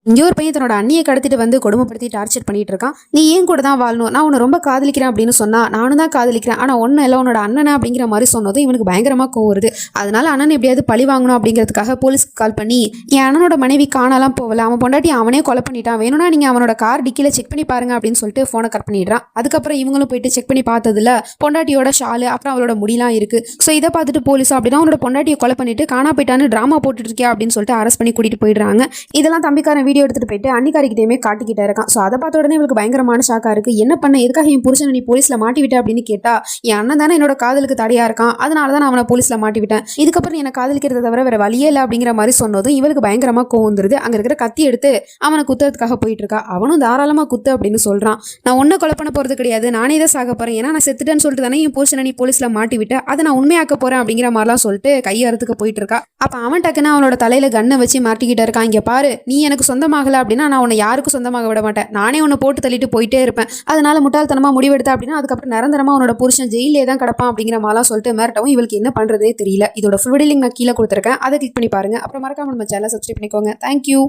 இங்கே ஒரு பையன் தன்னோட அண்ணியை கடத்திட்டு வந்து கொடுமைப்படுத்தி டார்ச்சர் பண்ணிட்டு இருக்கான். நீ ஏன் கூட தான் வாழணும், நான் உன்னை ரொம்ப காதலிக்கிறேன் அப்படின்னு சொன்னா, நானும் தான் காதலிக்கிறேன், ஆனால் ஒன்றும் இல்லை உன்னோட அண்ணனை அப்படிங்கிற மாதிரி சொன்னதும் இவனுக்கு பயங்கரமாக கோவம் வருது. அதனால அண்ணன் எப்படியாவது பழி வாங்கணும் அப்படிங்கிறதுக்காக போலீஸ்க்கு கால் பண்ணி, என் அண்ணனோட மனைவி காணாலாம் போகல, அவன் பொண்டாட்டி அவனே கொலை பண்ணிட்டான், வேணும்னா நீங்கள் அவனோட கார் டிக்கில செக் பண்ணி பாருங்க அப்படின்னு சொல்லிட்டு ஃபோனை கட் பண்ணிடுறான். அதுக்கப்புறம் இவங்களும் போயிட்டு செக் பண்ணி பார்த்ததுல பொண்டாட்டியோட ஷாலு அப்புறம் அவளோட முடியெல்லாம் இருக்கு. ஸோ இதை பார்த்துட்டு போலீஸும் அப்படின்னா அவனோட பொண்டாட்டியை கொலை பண்ணிட்டு காணா போயிட்டான்னு ட்ராமா போட்டுட்டு இருக்கே அப்படின்னு சொல்லிட்டு அரெஸ்ட் பண்ணி கூட்டிட்டு போயிடுறாங்க. இதெல்லாம் தம்பிக்காரன் வீடியோ எடுத்துட்டு போயிட்டு அன்னிக்காரிக்கிட்டேயுமே காட்டிக்கிட்டே இருக்கான். ஸோ அதை பார்த்த உடனே இவளுக்கு பயங்கரமான ஷாக்கா இருக்கு. என்ன பண்ண, எதுக்காக என் புருஷனை நீ போலீஸ்ல மாட்டி விட்ட அப்படின்னு கேட்டா, என் அண்ணன் தானே என்னோட காதலுக்கு தடையா இருக்கான், அதனால தான் நான் அவனை போலீஸ்ல மாட்டி விட்டேன், இதுக்கப்புறம் என்ன காதலிக்கிறத தவிர வேற வழியே இல்லை அப்படிங்கிற மாதிரி சொன்னதும் இவளுக்கு பயங்கரமா கோவம் வந்துருது. அங்க இருக்கிற கத்தி எடுத்து அவனை குத்துறதுக்காக போயிட்டு இருக்கா. அவனும் தாராளமா குத்து அப்படின்னு சொல்றான். நான் ஒன்னும் கொலை பண்ண போறது கிடையாது, நானே தான் சாக போறேன், ஏன்னா நான் செத்துட்டேன்னு சொல்லிட்டு தானே என் புருஷனை நீ போலீஸ்ல மாட்டி விட்ட, அதை நான் உண்மையாக்க போறேன் அப்படிங்கிற மாதிரிலாம் சொல்லிட்டு கையறதுக்கு போயிட்டு இருக்கா. அப்ப அவன் டக்குன்னு அவனோட தலையில கண்ணை வச்சு மாட்டிக்கிட்டு இருக்கான். இங்க பாரு, நீ எனக்கு சொந்தமாகல அப்படின்னா நான் உன்னை யாருக்கும் சொந்தமாக விட மாட்டேன், நானே உன்னை போட்டு தள்ளிட்டு போயிட்டே இருப்பேன், அதனால முட்டாள்தனமா முடிவெடுத்தா அப்படின்னா அதுக்கப்புறம் நிரந்தரமா உன்னோட புருஷன் ஜெயிலே தான் கிடப்பான் அப்படிங்கிற மாதிரிலாம் சொல்லிட்டு மிரட்டவும் இவளுக்கு என்ன பண்றதே தெரியல. இதோட ஃபுல் லிங்க் நான் கீழே கொடுத்துருக்கேன், அதை கிளிக் பண்ணி பாருங்க. அப்புறம் மறக்காம நம்ம சேனலை சப்ஸ்கிரைப் பண்ணிக்கோங்க. தேங்க்யூ.